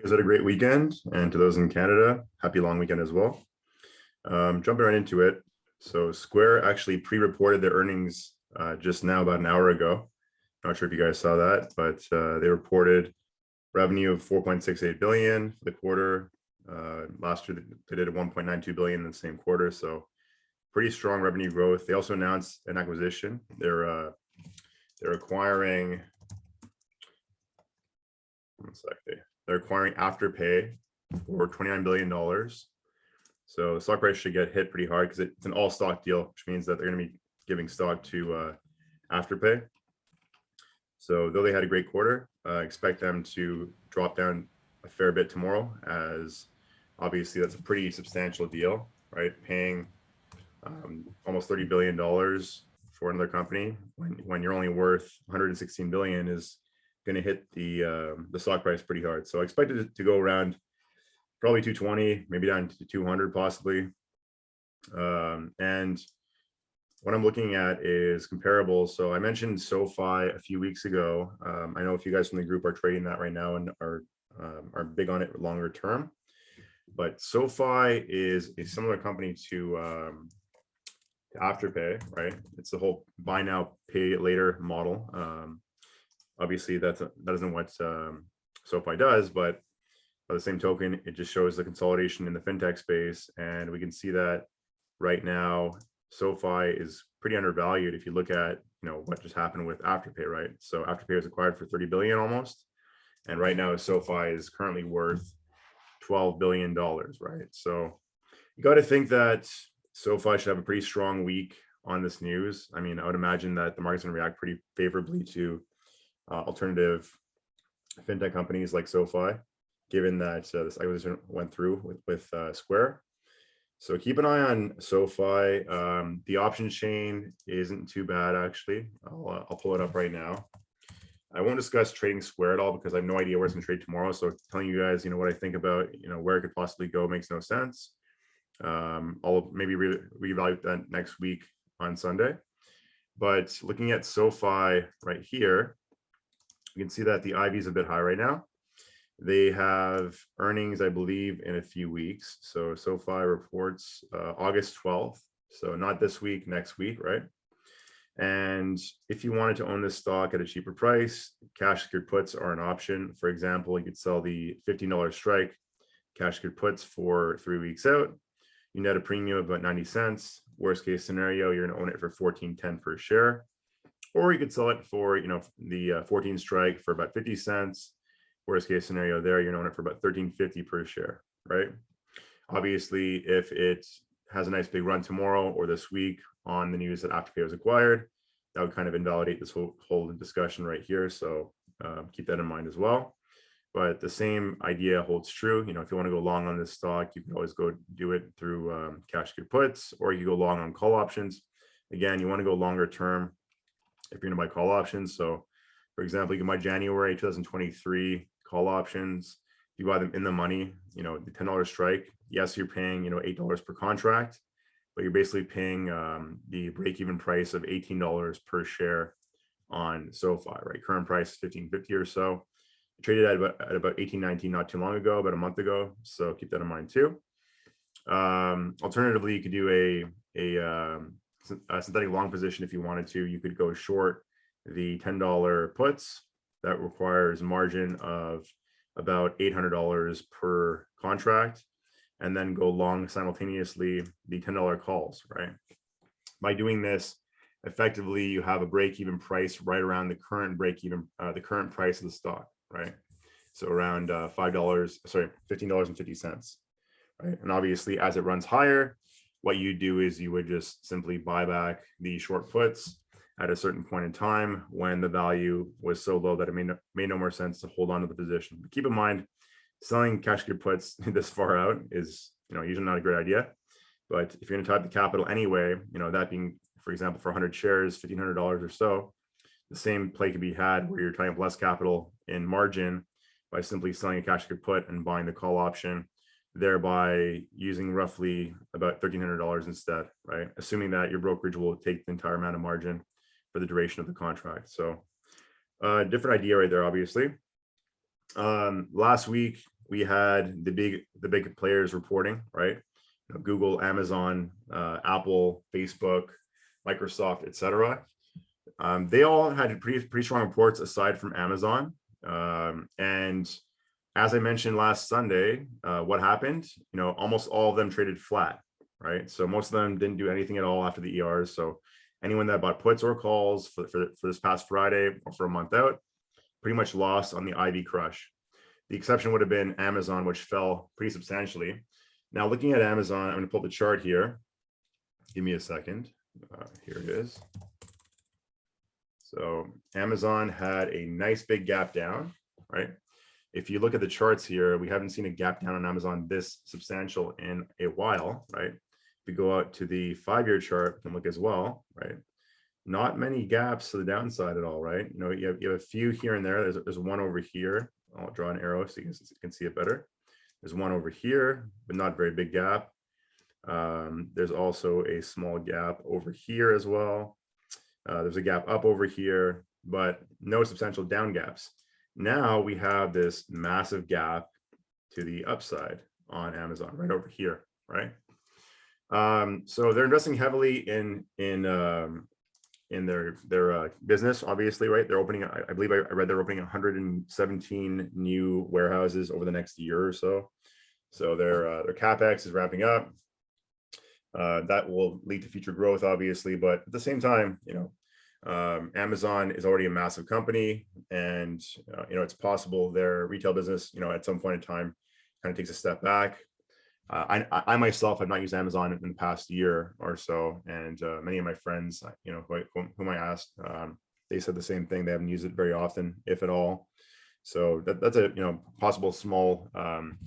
You guys had a great weekend, and to those in Canada, happy long weekend as well. Jumping right into it. So Square actually pre-reported their earnings just now about an hour ago. Not sure if you guys saw that, but they reported revenue of 4.68 billion for the quarter. Last year they did 1.92 billion in the same quarter, so pretty strong revenue growth. They also announced an acquisition. They're acquiring. One sec. They're acquiring Afterpay for $29 billion. So the stock price should get hit pretty hard because it's an all-stock deal, which means that they're going to be giving stock to Afterpay. So though they had a great quarter, expect them to drop down a fair bit tomorrow, as obviously that's a pretty substantial deal, right? Paying almost $30 billion for another company when you're only worth 116 billion is going to hit the stock price pretty hard. So I expect it to go around probably 220, maybe down to 200 possibly. And what I'm looking at is comparables. So I mentioned SoFi a few weeks ago. I know if you guys from the group are trading that right now and are big on it longer term, but SoFi is a similar company to Afterpay, right? It's the whole buy now, pay later model. Obviously, that isn't what SoFi does, but by the same token, it just shows the consolidation in the fintech space, and we can see that right now SoFi is pretty undervalued. If you look at what just happened with Afterpay, right? So Afterpay was acquired for 30 billion almost, and right now SoFi is currently worth $12 billion, right? So you got to think that SoFi should have a pretty strong week on this news. I mean, I would imagine that the market's going to react pretty favorably to alternative fintech companies like SoFi, given that this acquisition went through with Square. So keep an eye on SoFi. The option chain isn't too bad, actually. I'll pull it up right now. I won't discuss trading Square at all because I have no idea where it's going to trade tomorrow. So telling you guys, what I think about, where it could possibly go makes no sense. I'll maybe reevaluate that next week on Sunday. But looking at SoFi right here, you can see that the IV is a bit high right now. They have earnings, I believe, in a few weeks. So SoFi reports August 12th. So not this week, next week, right? And if you wanted to own this stock at a cheaper price, cash secured puts are an option. For example, you could sell the $15 strike cash secured puts for 3 weeks out. You net a premium of about 90 cents. Worst case scenario, you're going to own it for $14.10 per share. Or you could sell it for, the 14 strike for about 50 cents. Worst case scenario there, you're going to own it for about $13.50 per share, right? Obviously, if it has a nice big run tomorrow or this week on the news that Afterpay was acquired, that would kind of invalidate this whole discussion right here. So keep that in mind as well. But the same idea holds true. If you want to go long on this stock, you can always go do it through cash secured puts, or you go long on call options. Again, you want to go longer term if you're going to buy call options. So for example, you can buy January 2023 call options. If you buy them in the money, the $10 strike, yes, you're paying, $8 per contract, but you're basically paying the break-even price of $18 per share on SoFi, right? Current price is $15.50 or so. It traded at about $18.19 not too long ago, about a month ago. So keep that in mind too. Alternatively, you could do a synthetic long position if you wanted to. You could go short the $10 puts. That requires margin of about $800 per contract, and then go long simultaneously the $10 calls, right? By doing this, effectively you have a break-even price right around the current break-even, the current price of the stock, right? So around $15.50, right? And obviously, as it runs higher, what you do is you would just simply buy back the short puts at a certain point in time when the value was so low that it made no more sense to hold on to the position. But keep in mind, selling cash secured puts this far out is usually not a great idea. But if you're going to tie up the capital anyway, that being, for example, for 100 shares, $1,500 or so, the same play could be had where you're tying up less capital in margin by simply selling a cash secured put and buying the call option, thereby using roughly about $1,300 instead, right? Assuming that your brokerage will take the entire amount of margin for the duration of the contract. So different idea right there, obviously. Last week we had the big players reporting, right? Google, Amazon, Apple, Facebook, Microsoft, etc. They all had pretty strong reports aside from Amazon. And as I mentioned last Sunday, what happened? Almost all of them traded flat, right? So most of them didn't do anything at all after the ERs. So anyone that bought puts or calls for this past Friday or for a month out, pretty much lost on the IV crush. The exception would have been Amazon, which fell pretty substantially. Now, looking at Amazon, I'm going to pull the chart here. Give me a second. Here it is. So Amazon had a nice big gap down, right? If you look at the charts here, we haven't seen a gap down on Amazon this substantial in a while, right? If we go out to the 5-year chart, we can look as well, right? Not many gaps to the downside at all, right? You have a few here and there. There's one over here. I'll draw an arrow so you can see it better. There's one over here, but not a very big gap. There's also a small gap over here as well. There's a gap up over here, but no substantial down gaps. Now we have this massive gap to the upside on Amazon right over here, right? So they're investing heavily in their business, obviously, right? They're opening, I believe I read they're opening 117 new warehouses over the next year or so. So their CapEx is ramping up. That will lead to future growth, obviously, but at the same time, Amazon is already a massive company, and it's possible their retail business, at some point in time, kind of takes a step back. I myself have not used Amazon in the past year or so, and many of my friends, whom I asked, they said the same thing. They haven't used it very often, if at all. So that's a possible small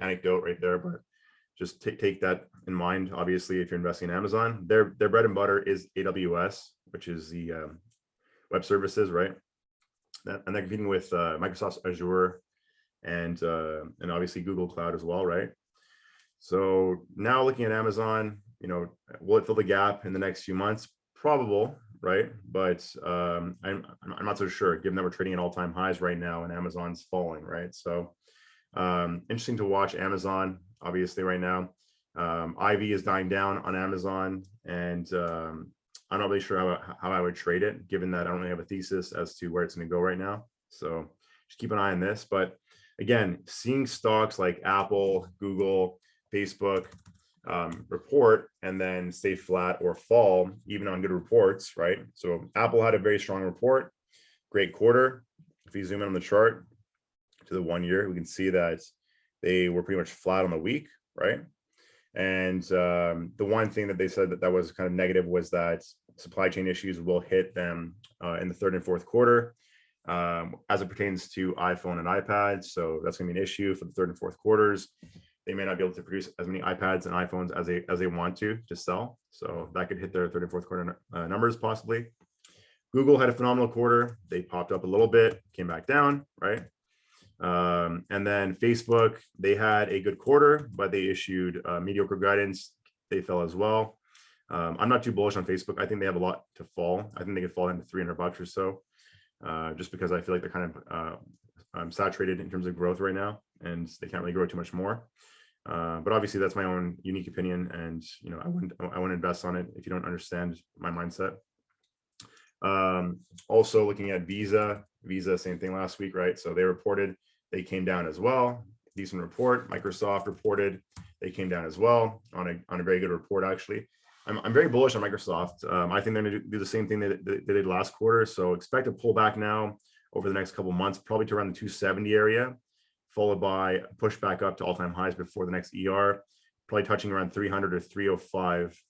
anecdote right there, but just take that in mind. Obviously, if you're investing in Amazon, their bread and butter is AWS, which is the web services, right? And they're competing with Microsoft's Azure and obviously Google Cloud as well, right? So now looking at Amazon, will it fill the gap in the next few months? Probable, right? But I'm not so sure, given that we're trading at all-time highs right now and Amazon's falling, right? So interesting to watch Amazon, obviously, right now. IV is dying down on Amazon, and I'm not really sure how I would trade it, given that I don't really have a thesis as to where it's going to go right now. So just keep an eye on this. But again, seeing stocks like Apple, Google, Facebook report and then stay flat or fall, even on good reports, right? So Apple had a very strong report, great quarter. If you zoom in on the chart to the 1 year, we can see that they were pretty much flat on the week, right? And the one thing that they said that was kind of negative was that supply chain issues will hit them in the 3rd and 4th quarter as it pertains to iPhone and iPads. So that's going to be an issue for the 3rd and 4th quarters. They may not be able to produce as many iPads and iPhones as they want to sell. So that could hit their 3rd and 4th quarter numbers possibly. Google had a phenomenal quarter. They popped up a little bit, came back down, right? And then Facebook, they had a good quarter, but they issued mediocre guidance. They fell as well. I'm not too bullish on Facebook. I think they have a lot to fall. I think they could fall into $300 or so, just because I feel like they're kind of saturated in terms of growth right now, and they can't really grow too much more. But obviously that's my own unique opinion, and I wouldn't invest on it if you don't understand my mindset. Also looking at Visa, same thing last week, right? So they reported, they came down as well. Decent report. Microsoft reported, they came down as well on a very good report, actually. I'm very bullish on Microsoft. I think they're going to do the same thing they did last quarter. So expect a pullback now over the next couple of months, probably to around the 270 area, followed by a push back up to all-time highs before the next ER, probably touching around 300 or 305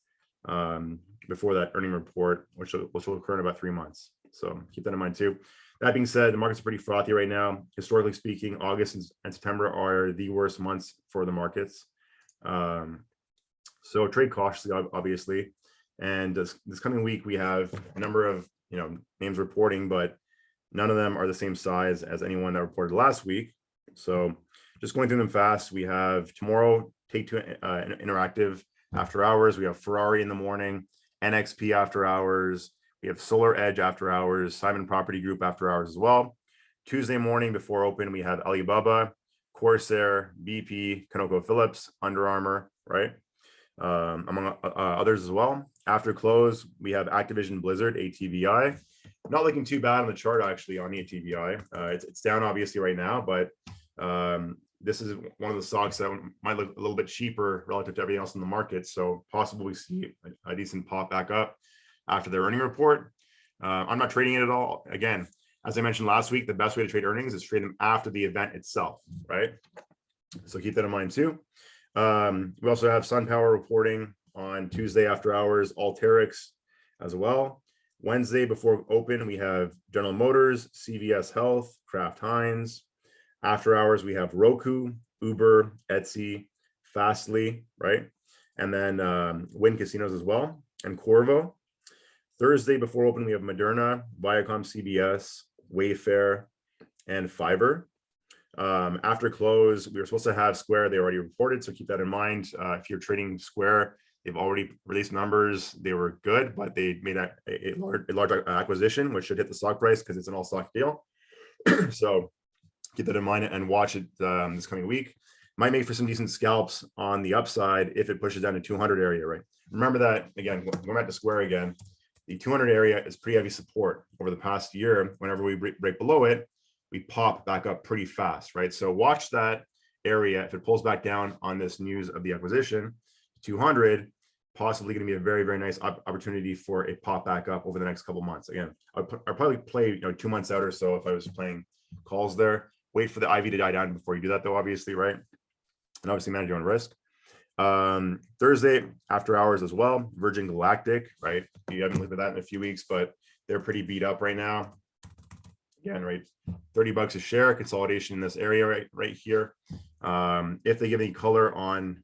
before that earning report, which will occur in about 3 months. So keep that in mind too. That being said, the markets are pretty frothy right now. Historically speaking, August and September are the worst months for the markets. So trade cautiously, obviously. And this coming week, we have a number of names reporting, but none of them are the same size as anyone that reported last week. So just going through them fast, we have tomorrow Take-Two Interactive after hours. We have Ferrari in the morning, NXP after hours. We have Solar Edge after hours, Simon Property Group after hours as well. Tuesday morning before open, we have Alibaba, Corsair, BP, ConocoPhillips, Under Armour, right? Among others as well. After close, we have Activision Blizzard, ATVI. Not looking too bad on the chart, actually, on the ATVI. It's down, obviously, right now, but this is one of the stocks that might look a little bit cheaper relative to everything else in the market. So possible we see a decent pop back up after their earning report. I'm not trading it at all. Again, as I mentioned last week, the best way to trade earnings is trade them after the event itself, right? So keep that in mind too. We also have SunPower reporting on Tuesday after hours, Alteryx as well. Wednesday before open, we have General Motors, CVS Health, Kraft Heinz. After hours, we have Roku, Uber, Etsy, Fastly, right? And then Wynn Casinos as well, and Corvo. Thursday before open, we have Moderna, Viacom CBS, Wayfair, and Fiverr. After close, we were supposed to have Square. They already reported, so keep that in mind. If you're trading Square, they've already released numbers. They were good, but they made a large acquisition, which should hit the stock price because it's an all-stock deal. So keep that in mind and watch it this coming week. Might make for some decent scalps on the upside if it pushes down to 200 area, right? Remember that, again, going back to Square again, the 200 area is pretty heavy support over the past year. Whenever we break below it, we pop back up pretty fast, right? So watch that area. If it pulls back down on this news of the acquisition, 200, possibly going to be a very, very nice opportunity for a pop back up over the next couple months. Again, I'll probably play 2 months out or so if I was playing calls there. Wait for the IV to die down before you do that, though, obviously, right? And obviously manage your own risk. Thursday after hours as well, Virgin Galactic, right? You haven't looked at that in a few weeks, but they're pretty beat up right now. Again, right, $30 a share, consolidation in this area right here. If they give any color on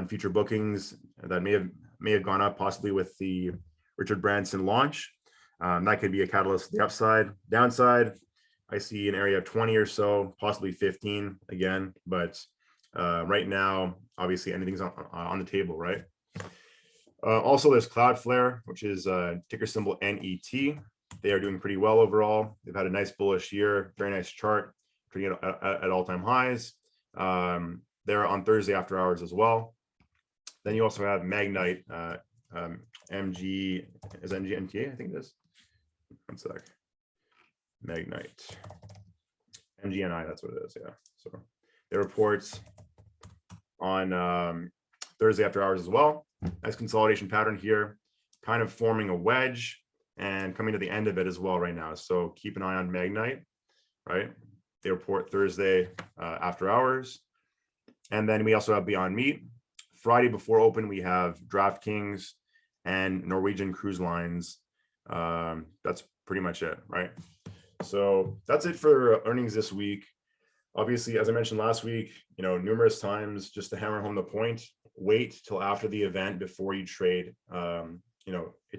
future bookings, that may have gone up possibly with the Richard Branson launch. That could be a catalyst to the upside. Downside, I see an area of 20 or so, possibly 15 again, but right now, obviously anything's on the table, right? Also, there's Cloudflare, which is ticker symbol NET. They are doing pretty well overall. They've had a nice bullish year, very nice chart, trading at all-time highs. They're on Thursday after hours as well. Then you also have Magnite, MG, is that MGNTA? I think it is. One sec. Magnite, MGNI, that's what it is, yeah. So their reports on Thursday after hours as well. Nice consolidation pattern here, kind of forming a wedge and coming to the end of it as well right now. So keep an eye on Magnite, right? They report Thursday after hours. And then we also have Beyond Meat. Friday before open, we have DraftKings and Norwegian Cruise Lines. That's pretty much it, right? So that's it for earnings this week. Obviously, as I mentioned last week, numerous times, just to hammer home the point, wait till after the event before you trade, a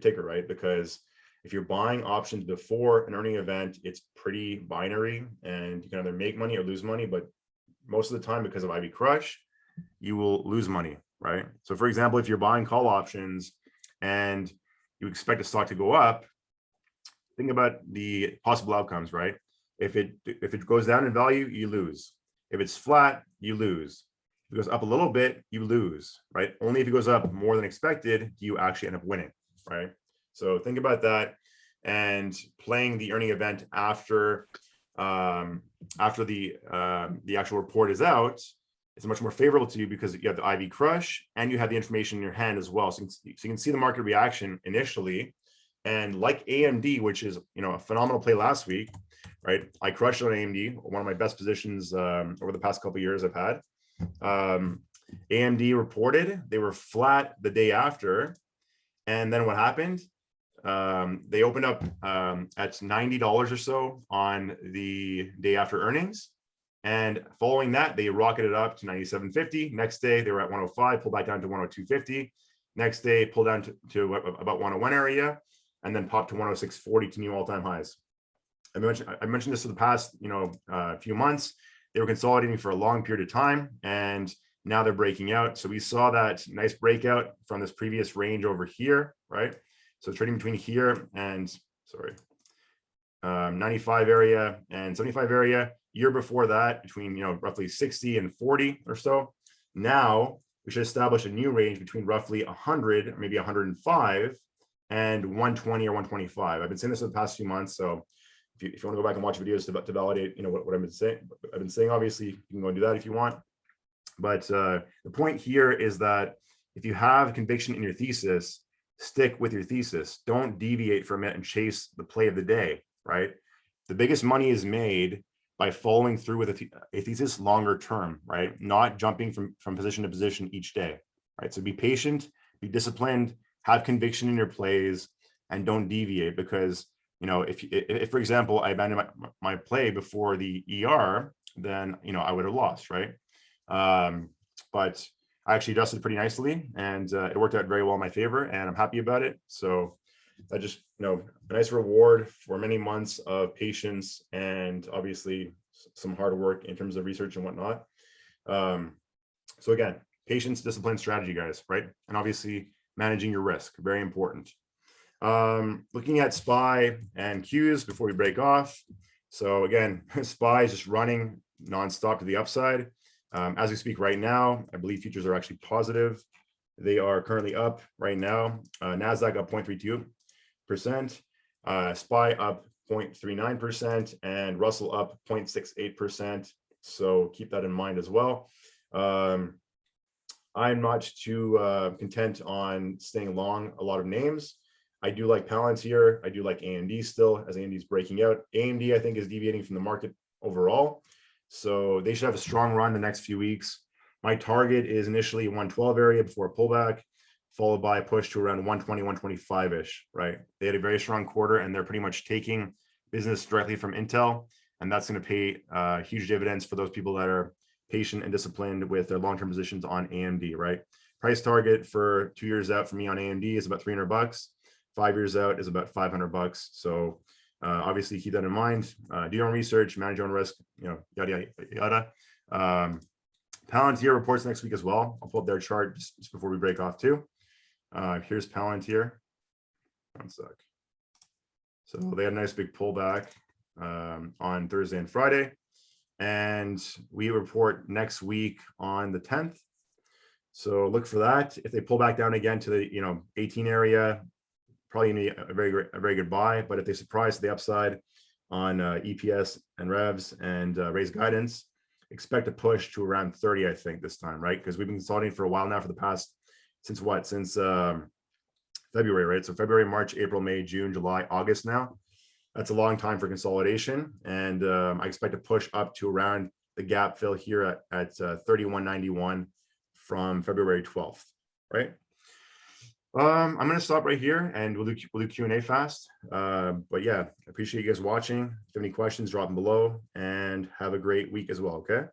ticker, right? Because if you're buying options before an earning event, it's pretty binary and you can either make money or lose money, but most of the time because of IV crush, you will lose money, right? So for example, if you're buying call options and you expect a stock to go up, think about the possible outcomes, right? If it goes down in value, you lose. If it's flat, you lose. If it goes up a little bit, you lose, right? Only if it goes up more than expected, do you actually end up winning, right? So think about that, and playing the earning event after the actual report is out, it's much more favorable to you because you have the IV crush and you have the information in your hand as well. So you can see the market reaction initially, and like AMD, which is a phenomenal play last week, right? I crushed on AMD, one of my best positions over the past couple of years I've had. AMD reported they were flat the day after, and then what happened? They opened up at $90 or so on the day after earnings, and following that, they rocketed up to $97.50. Next day, they were at 105, pulled back down to 102.50. Next day, pulled down to about 101 area, and then popped to 106.40 to new all-time highs. I mentioned this for the past few months. They were consolidating for a long period of time, and now they're breaking out. So we saw that nice breakout from this previous range over here, right? So trading between here and 95 area and 75 area, year before that between, roughly 60 and 40 or so. Now we should establish a new range between roughly 100, or maybe 105 and 120 or 125. I've been saying this for the past few months. So if you want to go back and watch videos to validate, what I've been saying, obviously you can go and do that if you want. But the point here is that if you have conviction in your thesis, stick with your thesis. Don't deviate from it and chase the play of the day, right? The biggest money is made by following through with a thesis longer term, right? Not jumping from position to position each day, right? So be patient, be disciplined, have conviction in your plays, and don't deviate, because if for example I abandoned my play before the ER, then I would have lost, right? But I actually adjusted pretty nicely, and it worked out very well in my favor, and I'm happy about it. So that just, a nice reward for many months of patience and obviously some hard work in terms of research and whatnot. So again, patience, discipline, strategy, guys, right? And obviously managing your risk, very important. Looking at SPY and Qs before we break off. So again, SPY is just running nonstop to the upside. As we speak right now, I believe futures are actually positive. They are currently up right now. NASDAQ up 0.32%, SPY up 0.39%, and Russell up 0.68%. So keep that in mind as well. I'm not too content on staying long a lot of names. I do like Palantir. I do like AMD still, as AMD is breaking out. AMD, I think, is deviating from the market overall. So they should have a strong run the next few weeks. My target is initially 112 area before a pullback, followed by a push to around 120, 125-ish, right? They had a very strong quarter, and they're pretty much taking business directly from Intel, and that's going to pay huge dividends for those people that are patient and disciplined with their long-term positions on AMD, right? Price target for 2 years out for me on AMD is about $300. 5 years out is about $500. So obviously keep that in mind. Do your own research, manage your own risk, yada, yada, yada. Palantir reports next week as well. I'll pull up their chart just before we break off too. Here's Palantir. One sec. So they had a nice big pullback on Thursday and Friday. And we report next week on the 10th. So look for that. If they pull back down again to the 18 area, probably a very good buy. But if they surprise to the upside on EPS and revs and raise guidance, expect a push to around 30, I think, this time, right? Because we've been consolidating for a while now, for the past, since February, right? So February, March, April, May, June, July, August now. That's a long time for consolidation. And I expect to push up to around the gap fill here at 31.91 from February 12th, right? I'm going to stop right here, and we'll do Q&A fast. But yeah, I appreciate you guys watching. If you have any questions, drop them below, and have a great week as well, okay?